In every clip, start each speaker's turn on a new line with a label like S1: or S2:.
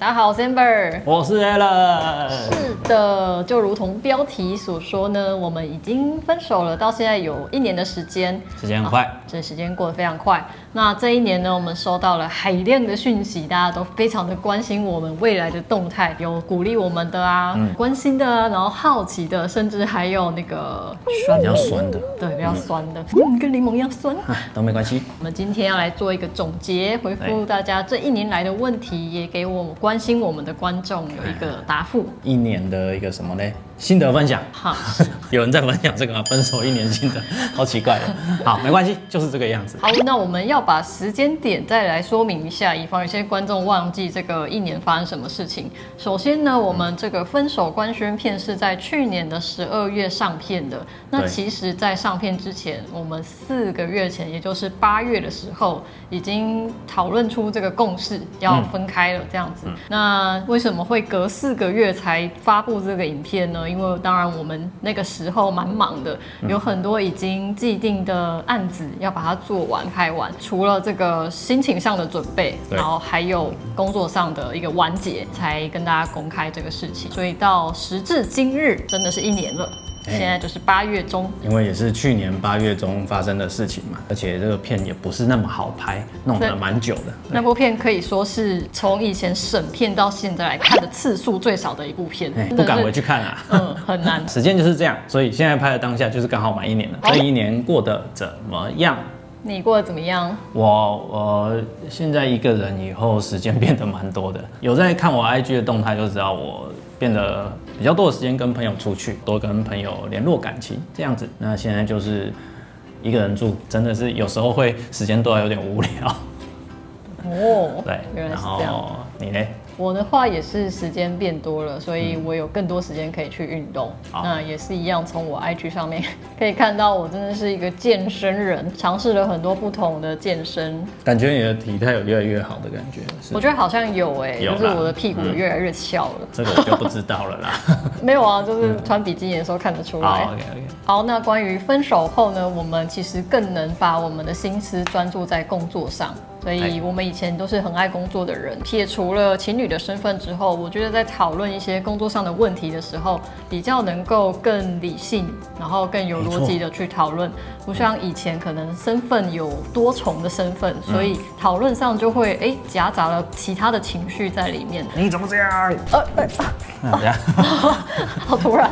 S1: 大家好，我是 Amber，
S2: 我是 Alan。
S1: 是的，就如同标题所说呢，我们已经分手了，到现在有1年的时间，
S2: 时间很快，
S1: 这时间过得非常快。那这一年呢，我们收到了海量的讯息，大家都非常的关心我们未来的动态，有鼓励我们的啊，关心的啊，然后好奇的，甚至还有那个
S2: 比较酸的，
S1: 对，比较酸的，跟柠檬一样酸，
S2: 都没关系。
S1: 我们今天要来做一个总结，回复大家这1年来的问题，也给我们关心我们的观众有一个答复。
S2: 1年的一个什么呢？心得分享。
S1: 好，
S2: 有人在分享这个吗？分手1年心得，好奇怪的。好，没关系，就是这个样子。
S1: 好，那我们要把时间点再来说明一下，以防有些观众忘记这个1年发生什么事情。首先呢，我们这个分手官宣片是在去年的12月上片的。那其实，在上片之前，我们4个月前，也就是8月的时候，已经讨论出这个共识，要分开了这样子。那为什么会隔4个月才发布这个影片呢？因为当然我们那个时候蛮忙的，有很多已经既定的案子要把它做完拍完，除了这个心情上的准备，然后还有工作上的一个完结，才跟大家公开这个事情。所以到时至今日，真的是1年了。现在就是8月中，
S2: 因为也是去年8月中发生的事情嘛，而且这个片也不是那么好拍，弄得蛮久的。
S1: 那部片可以说是从以前审片到现在来看的次数最少的一部片，
S2: 不敢回去看啊。
S1: 很难。
S2: 时间就是这样，所以现在拍的当下就是刚好满1年了。这1年过得怎么样？
S1: 你过得怎么样？
S2: 我现在一个人以后时间变得蛮多的，有在看我 IG 的动态就知道我变得比较多的时间跟朋友出去，多跟朋友联络感情这样子。那现在就是一个人住，真的是有时候会时间多到有点无聊。
S1: 哦，
S2: 对，
S1: 原来是这样。
S2: 你呢？
S1: 我的话也是时间变多了，所以我有更多时间可以去运动。那也是一样，从我 IG 上面可以看到，我真的是一个健身人，尝试了很多不同的健身。
S2: 感觉你的体态有越来越好的感觉。
S1: 我觉得好像有就是我的屁股越来越翘了。
S2: 这个我就不知道了啦。
S1: 没有啊，就是穿比基尼的时候看得出来。
S2: OK。
S1: 好，那关于分手后呢，我们其实更能把我们的心思专注在工作上。所以我们以前都是很爱工作的人，撇除了情侣的身份之后，我觉得在讨论一些工作上的问题的时候，比较能够更理性，然后更有逻辑的去讨论，不像以前可能身份有多重的身份，所以讨论上就会夹杂了其他的情绪在里面。
S2: 你怎么这样？
S1: 好突然，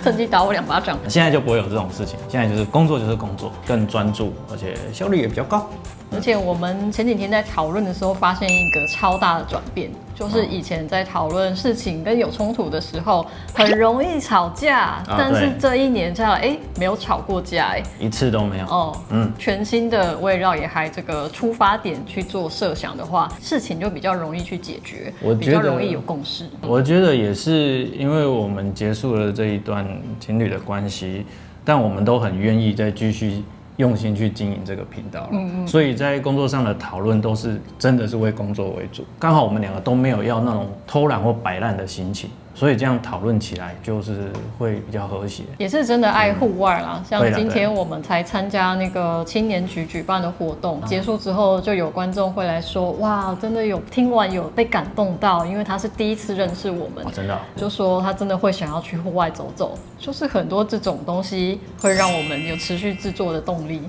S1: 趁机打我2巴掌。
S2: 现在就不会有这种事情，现在就是工作就是工作，更专注，而且效率也比较高。
S1: 而且我们前几天在讨论的时候，发现一个超大的转变，就是以前在讨论事情跟有冲突的时候，很容易吵架，但是这1年下来，没有吵过架，
S2: 一次都没有。
S1: 全新的围绕野孩这个出发点去做设想的话，事情就比较容易去解决，比较容易有共识。
S2: 我觉得也是因为我们结束了这一段情侣的关系，但我们都很愿意再继续用心去经营这个频道，所以在工作上的讨论都是真的是为工作为主。刚好我们2个都没有要那种偷懒或摆烂的心情，所以这样讨论起来就是会比较和谐。
S1: 也是真的爱户外啦，像今天我们才参加那个青年局举办的活动，结束之后就有观众会来说，哇，真的有听完有被感动到，因为他是第一次认识我们，
S2: 真的
S1: 就说他真的会想要去户外走走，就是很多这种东西会让我们有持续制作的动力。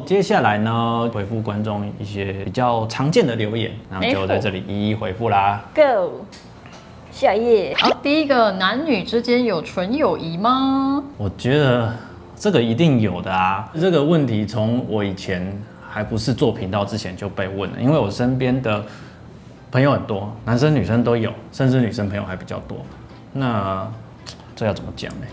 S2: 接下来呢，回复观众一些比较常见的留言，然后就在这里一一回复啦。
S1: Go。下一页。好，第一个，男女之间有纯友谊吗？
S2: 我觉得这个一定有的啊。这个问题从我以前还不是做频道之前就被问了，因为我身边的朋友很多，男生女生都有，甚至女生朋友还比较多。那这要怎么讲呢？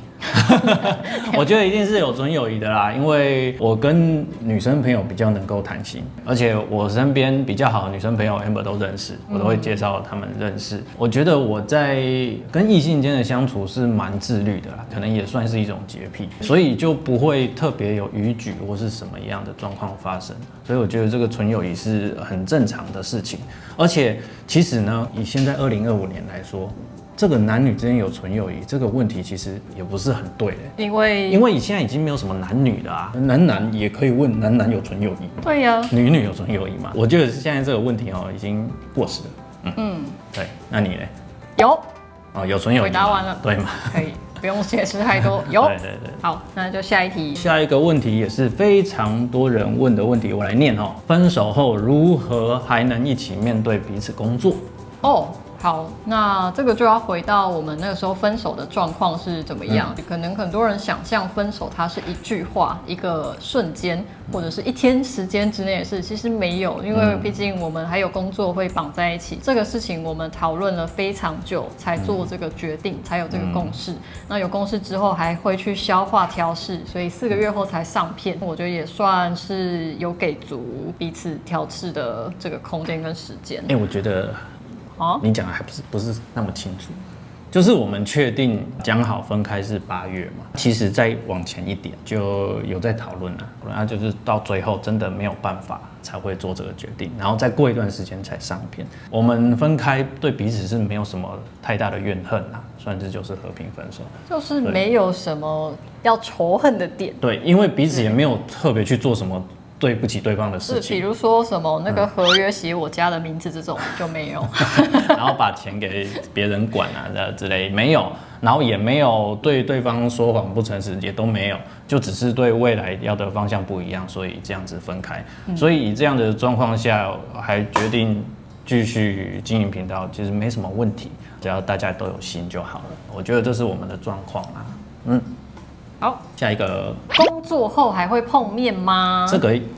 S2: 我觉得一定是有纯友谊的啦，因为我跟女生朋友比较能够谈心，而且我身边比较好的女生朋友 Amber 都认识，我都会介绍他们认识。我觉得我在跟异性间的相处是蛮自律的啦，可能也算是一种洁癖，所以就不会特别有逾矩或是什么样的状况发生。所以我觉得这个纯友谊是很正常的事情，而且其实呢，以现在2025年来说，这个男女之间有纯友谊这个问题其实也不是很对的，
S1: 因为
S2: 你现在已经没有什么男女了啊，男也可以问男有纯友谊，
S1: 对呀，
S2: 女有纯友谊嘛？我觉得现在这个问题已经过时了。对，那你呢？
S1: 有
S2: 有存有疑
S1: 回答完了，
S2: 对吗？
S1: 可以，不用解释太多。有，
S2: 对对对。
S1: 好，那就下一题。
S2: 下一个问题也是非常多人问的问题，我来念哦。分手后如何还能一起面对彼此工作？
S1: 好，那这个就要回到我们那个时候分手的状况是怎么样。可能很多人想象分手它是一句话、一个瞬间，或者是一天时间之内的事，其实没有，因为毕竟我们还有工作会绑在一起。这个事情我们讨论了非常久，才做这个决定，才有这个共识。那有共识之后，还会去消化调试，所以4个月后才上片，我觉得也算是有给足彼此调试的这个空间跟时间。
S2: 我觉得。你讲的还不是那么清楚，就是我们确定讲好分开是8月嘛，其实再往前一点就有在讨论了，然后就是到最后真的没有办法才会做这个决定，然后再过一段时间才上片。我们分开对彼此是没有什么太大的怨恨啦，算是就是和平分手，
S1: 就是没有什么要仇恨的点。
S2: 对，因为彼此也没有特别去做什么对不起对方的事情，
S1: 比如说什么那个合约写我家的名字这种就没有，
S2: 然后把钱给别人管啊之类没有，然后也没有对对方说谎不诚实，也都没有，就只是对未来要的方向不一样，所以这样子分开。所以以这样的状况下，还决定继续经营频道，其实没什么问题，只要大家都有心就好了。我觉得这是我们的状况啦。
S1: 好，
S2: 下一个，
S1: 工作后还会碰面吗？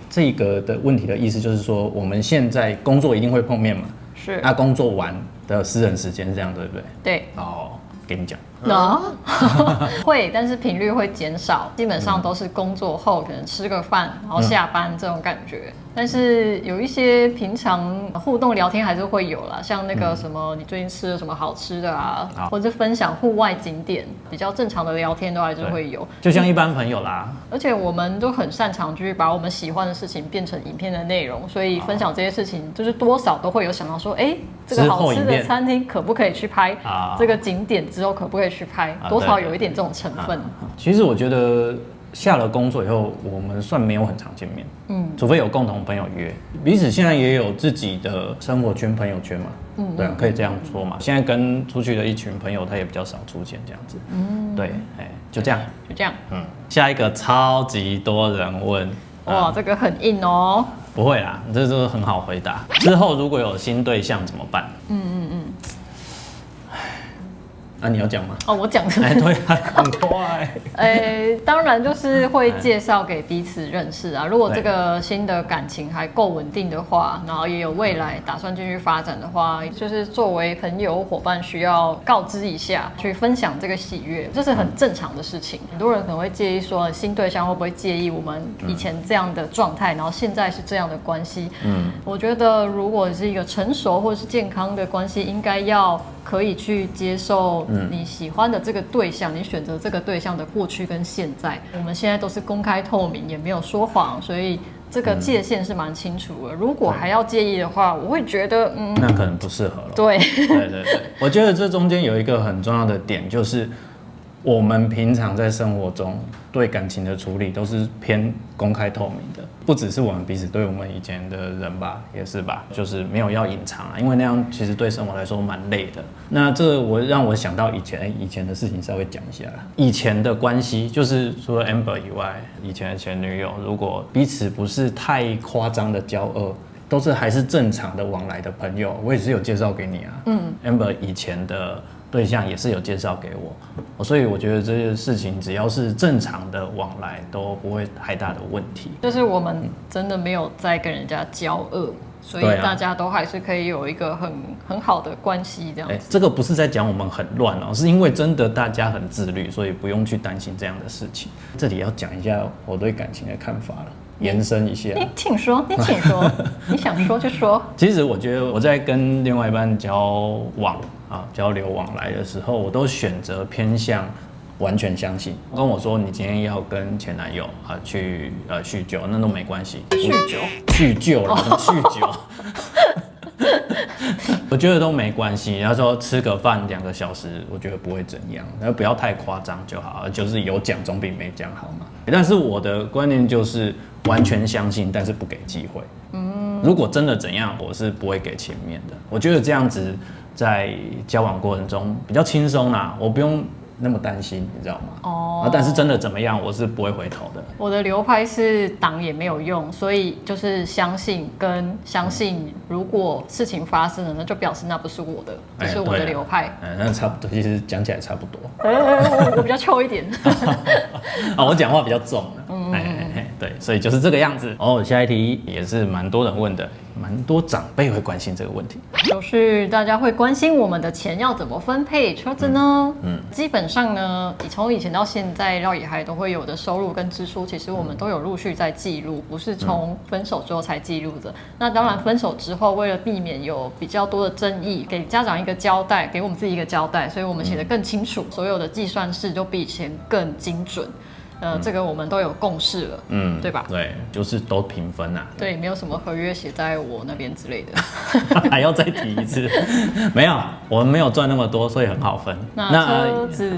S2: 这个的问题的意思就是说，我们现在工作一定会碰面嘛？
S1: 是。
S2: 那工作完的私人时间这样对不对？
S1: 对。
S2: 给你讲。
S1: 会，但是频率会减少，基本上都是工作后可能吃个饭，然后下班这种感觉。但是有一些平常互动聊天还是会有啦，像那个什么你最近吃了什么好吃的啊，或者是分享户外景点，比较正常的聊天都还是会有，
S2: 就像一般朋友啦。
S1: 而且我们都很擅长去把我们喜欢的事情变成影片的内容，所以分享这些事情就是多少都会有想到说，这个好吃的餐厅可不可以去拍？这个景点之后可不可以去拍？多少有一点这种成分。
S2: 其实我觉得下了工作以后，我们算没有很常见面，除非有共同朋友约，彼此现在也有自己的生活圈、朋友圈嘛，对啊，可以这样说嘛。现在跟出去的一群朋友，他也比较少出现这样子，对，就这样，下一个超级多人问，
S1: 哇，这个很硬哦。
S2: 不会啦，这都很好回答。之后如果有新对象怎么办？你要讲吗？
S1: 我讲是。
S2: 对啊，很快。
S1: 当然就是会介绍给彼此认识啊。如果这个新的感情还够稳定的话，然后也有未来打算继续发展的话，就是作为朋友伙伴需要告知一下，去分享这个喜悦，这是很正常的事情。很多人可能会介意说，新对象会不会介意我们以前这样的状态，然后现在是这样的关系。我觉得如果是一个成熟或是健康的关系，应该要可以去接受你喜欢的这个对象，你选择这个对象的过去跟现在，我们现在都是公开透明，也没有说谎，所以这个界限是蛮清楚的。如果还要介意的话，我会觉得
S2: 那可能不适合了。
S1: 对，
S2: 我觉得这中间有一个很重要的点，就是我们平常在生活中对感情的处理都是偏公开透明的，不只是我们彼此，对我们以前的人吧，也是吧，就是没有要隐藏因为那样其实对生活来说蛮累的。那这让我想到以前的事情，稍微讲一下。以前的关系就是除了 Amber 以外，以前的前女友，如果彼此不是太夸张的交恶，都是还是正常的往来的朋友，我也是有介绍给你啊。Amber 以前的对象也是有介绍给我，所以我觉得这些事情只要是正常的往来都不会太大的问题。
S1: 就是我们真的没有在跟人家交恶，所以大家都还是可以有一个很好的关系这样子。
S2: 这个不是在讲我们很乱是因为真的大家很自律，所以不用去担心这样的事情。这里要讲一下我对感情的看法了。延伸一下，
S1: 你请说，你想说就说。
S2: 其实我觉得我在跟另外一半交流往来的时候，我都选择偏向完全相信。跟我说你今天要跟前男友去酗酒，那都没关系。酗酒了，酗酒。我觉得都没关系。他说吃个饭2个小时，我觉得不会怎样，但不要太夸张就好，就是有讲总比没讲好嘛。但是我的观念就是完全相信，但是不给机会。如果真的怎样，我是不会给情面的。我觉得这样子在交往过程中比较轻松啦，我不用那么担心，你知道吗？但是真的怎么样，我是不会回头的。
S1: 我的流派是挡也没有用，所以就是相信跟相信，如果事情发生了，那就表示那不是我的，这是我的流派。
S2: 那差不多，其实讲起来差不多。
S1: 我比较秋一点。
S2: 我讲话比较重。对，所以就是这个样子。下一题也是蛮多人问的，蛮多长辈会关心这个问题，
S1: 就是大家会关心我们的钱要怎么分配车子呢？基本上呢，从以前到现在，绕野海都会有的收入跟支出，其实我们都有陆续在记录，不是从分手之后才记录的。那当然，分手之后，为了避免有比较多的争议，给家长一个交代，给我们自己一个交代，所以我们写得更清楚，所有的计算式都比以前更精准。这个我们都有共识了，对吧？
S2: 对，就是都平分啊。
S1: 对，没有什么合约写在我那边之类的。
S2: 还要再提一次？没有，我们没有赚那么多，所以很好分。
S1: 那车子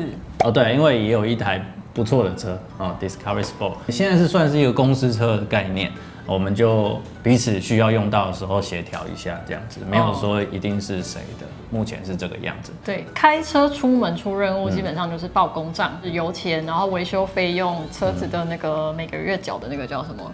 S2: 对，因为也有一台不错的车Discovery Sport， 现在是算是一个公司车的概念。我们就彼此需要用到的时候协调一下，这样子没有说一定是谁的，目前是这个样子。
S1: 对，开车出门出任务基本上就是报公账，油钱，然后维修费用，车子的那个每个月缴的那个叫什么？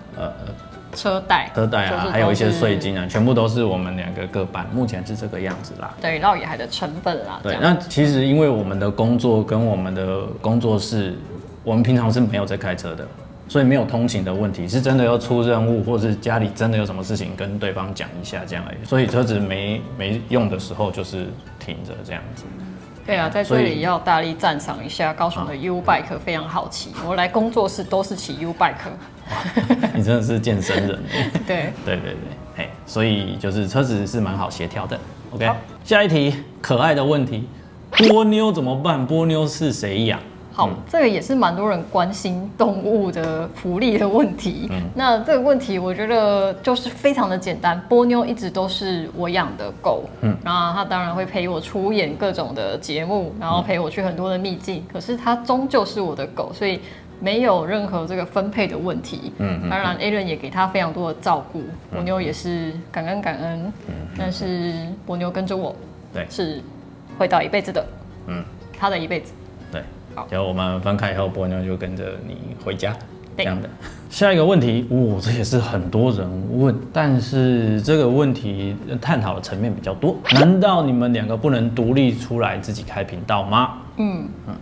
S1: 车贷
S2: 啊，还有一些税金啊，全部都是我们两个各半，目前是这个样子啦。
S1: 对，绕野海的成本啦。
S2: 对，那其实因为我们的工作跟我们的工作室，我们平常是没有在开车的。所以没有通勤的问题，是真的要出任务，或是家里真的有什么事情跟对方讲一下这样而已。所以车子没用的时候就是停着这样子。
S1: 对啊，在这里要大力赞赏一下高雄的 U Bike 非常好骑，我来工作室都是骑 U Bike。
S2: 你真的是健身人。
S1: 对，
S2: 所以就是车子是蛮好协调的。OK， 下一题可爱的问题，波妞怎么办？波妞是谁养？
S1: 好，这个也是蛮多人关心动物的福利的问题。那这个问题我觉得就是非常的简单，波妞一直都是我养的狗，然后它当然会陪我出演各种的节目，然后陪我去很多的秘境，可是它终究是我的狗，所以没有任何这个分配的问题。当然 Alan 也给它非常多的照顾，波妞也是感恩，但是波妞跟着我，对，是会到一辈子的，它的一辈子。
S2: 对，就我们分开以后，波妞就跟着你回家，这样的。下一个问题，这也是很多人问，但是这个问题探讨的层面比较多。难道你们两个不能独立出来自己开频道吗？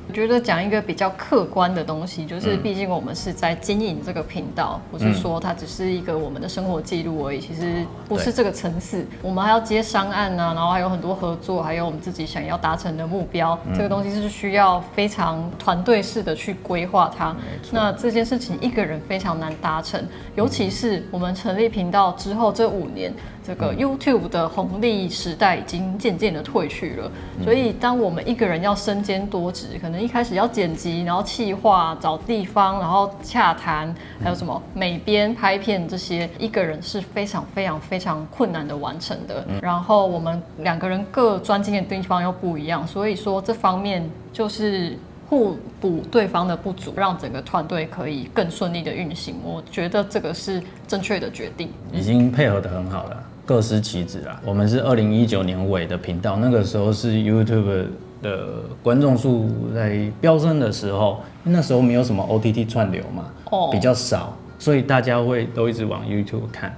S2: 我觉得讲一个比较客观的东西，就是毕竟我们是在经营这个频道，不是说它只是一个我们的生活记录而已。其实不是这个层次，我们还要接商案啊，然后还有很多合作，还有我们自己想要达成的目标。这个东西是需要非常团队式的去规划它。那这件事情一个人非常难达成，尤其是我们成立频道之后这5年。这个 YouTube 的红利时代已经渐渐的退去了，所以当我们一个人要身兼多职，可能一开始要剪辑，然后企划、找地方，然后洽谈，还有什么美编、拍片这些，一个人是非常困难的完成的。然后我们2个人各专精的地方又不一样，所以说这方面就是互补对方的不足，让整个团队可以更顺利的运行。我觉得这个是正确的决定，已经配合得很好了。各司其职啦。我们是2019年尾的频道，那个时候是 YouTube 的观众数在飙升的时候，那时候没有什么 OTT 串流嘛，比较少，所以大家都一直往 YouTube 看。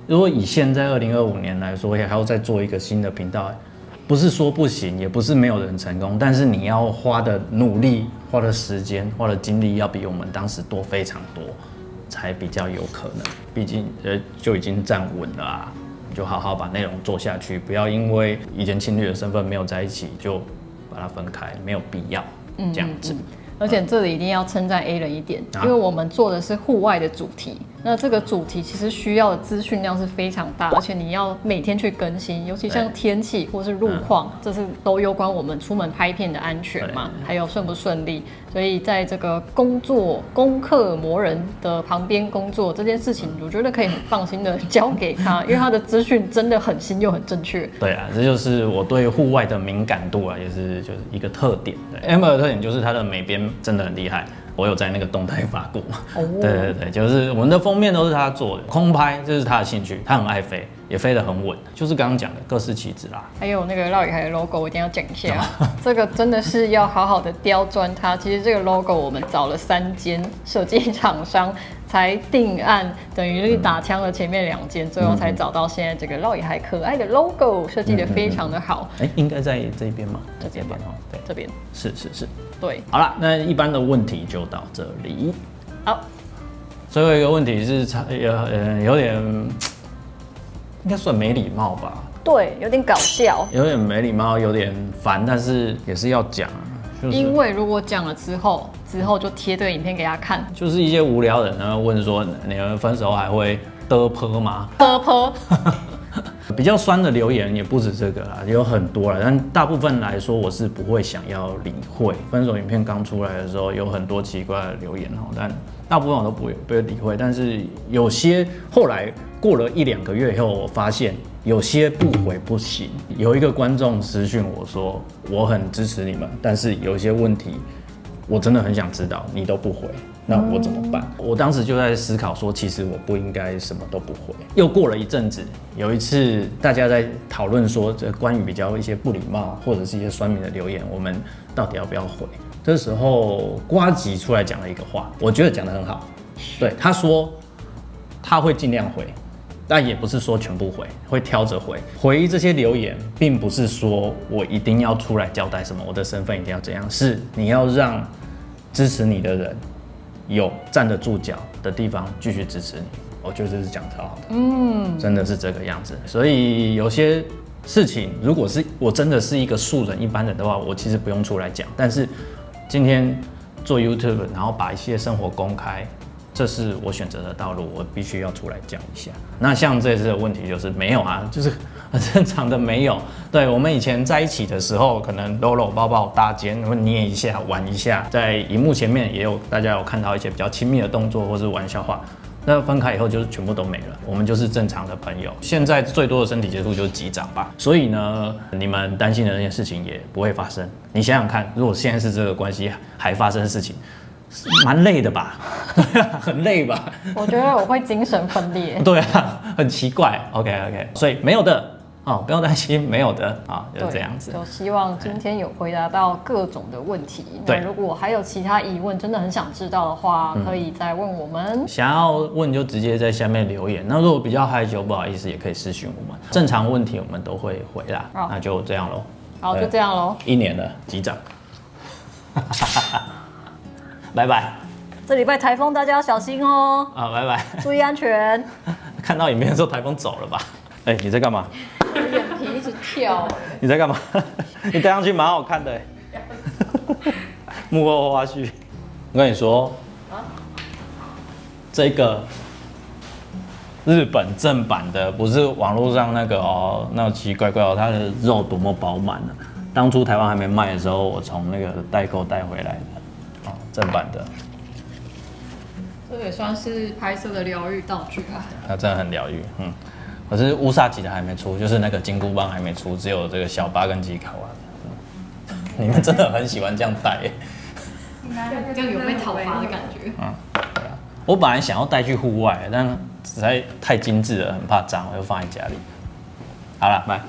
S2: 如果以现在2025年来说，还要再做一个新的频道，不是说不行，也不是没有人成功，但是你要花的努力、花的时间、花的精力，要比我们当时多非常多，才比较有可能。毕竟就已经站稳了啊。就好好把内容做下去，不要因为以前情侣的身份没有在一起就把它分开，没有必要这样子。
S1: 而且这里一定要称赞 A 人一点，因为我们做的是户外的主题，那这个主题其实需要的资讯量是非常大，而且你要每天去更新，尤其像天气或是路况，这是都攸关我们出门拍片的安全嘛，还有顺不顺利。所以在这个攻克魔人的旁边工作这件事情，我觉得可以很放心的交给他，因为他的资讯真的很新又很正确。
S2: 对啊，这就是我对户外的敏感度啊，也是就是一个特点。Amber 的特点就是他的美编真的很厉害，我有在那个动态发过。对，就是我们的封面都是他做的，空拍这是他的兴趣，他很爱飞。也飞得很稳，就是刚刚讲的各司其职啦。
S1: 还有那个绕野海的 logo， 我一定要讲一下，这个真的是要好好的刁钻它。其实这个 logo 我们找了3间设计厂商才定案，等于是打枪了前面2间，最后才找到现在这个绕野海可爱的 logo， 设计的非常的好。
S2: 应该在这边吗？
S1: 这边吧，对，这边
S2: 是，
S1: 对。
S2: 好了，那一般的问题就到这里。
S1: 好，
S2: 最后一个问题是有点应该算没礼貌吧？
S1: 对，有点搞笑，
S2: 有点没礼貌，有点烦，但是也是要讲。
S1: 因为如果讲了之后就贴这个影片给他看，
S2: 就是一些无聊人呢问说，你们分手还会嘚啵吗？
S1: 嘚啵。
S2: 比较酸的留言也不止这个啦，有很多啦，但大部分来说我是不会想要理会。分手影片刚出来的时候，有很多奇怪的留言哦，但大部分我都不会理会。但是有些后来过了1-2个月以后，我发现有些不回不行。有一个观众私讯我说，我很支持你们，但是有一些问题我真的很想知道，你都不回。那我怎么办？我当时就在思考说，其实我不应该什么都不回。又过了一阵子，有一次大家在讨论说，这关于比较一些不礼貌或者是一些酸民的留言，我们到底要不要回？这时候呱吉出来讲了一个话，我觉得讲得很好。对，他说他会尽量回，但也不是说全部回，会挑着回。回这些留言，并不是说我一定要出来交代什么，我的身份一定要怎样，是你要让支持你的人有站得住脚的地方继续支持你，我觉得这是讲超好的，真的是这个样子。所以有些事情，如果是我真的是一个素人一般人的话，我其实不用出来讲。但是今天做 YouTube， 然后把一些生活公开，这是我选择的道路，我必须要出来讲一下。那像这次的问题就是没有啊，就是很正常的没有。对，我们以前在一起的时候，可能搂搂抱抱搭肩，会捏一下玩一下，在荧幕前面也有大家有看到一些比较亲密的动作或是玩笑话。那分开以后就是全部都没了，我们就是正常的朋友。现在最多的身体接触就是击掌吧，所以呢，你们担心的那件事情也不会发生。你想想看，如果现在是这个关系还发生事情，蛮累的吧？对啊，很累吧？
S1: 我觉得我会精神分裂。
S2: 对啊，很奇怪。OK， 所以没有的。哦，不用担心，没有的啊，就是这样子。
S1: 就希望今天有回答到各种的问题。那如果还有其他疑问，真的很想知道的话，可以再问我们。
S2: 想要问就直接在下面留言。那如果比较害羞，不好意思，也可以私讯我们。正常问题我们都会回啦。那就这样咯。
S1: 好，就这样咯。
S2: 1年了，击掌。拜拜。
S1: 这礼拜台风大家要小心哦。
S2: 啊，拜拜。
S1: 注意安全。
S2: 看到影片的时候，台风走了吧？哎，你在干嘛？
S1: 眼皮一直跳。
S2: 你在干嘛？你戴上去蛮好看的。幕后花絮，我跟你说，这个日本正版的，不是网络上那个哦，那奇奇怪怪哦，它的肉多么饱满呢？当初台湾还没卖的时候，我从那个代购带回来的，哦，正版的。
S1: 这也算是拍摄的疗愈道具啊。
S2: 它真的很疗愈，可是乌萨吉的还没出，就是那个金箍棒还没出，只有这个小巴跟吉卡哇。你们真的很喜欢这样戴耶，
S1: 这样有被讨伐的感觉。
S2: 对啊，我本来想要带去户外，但实在太精致了，很怕脏，我就放在家里。好了，拜。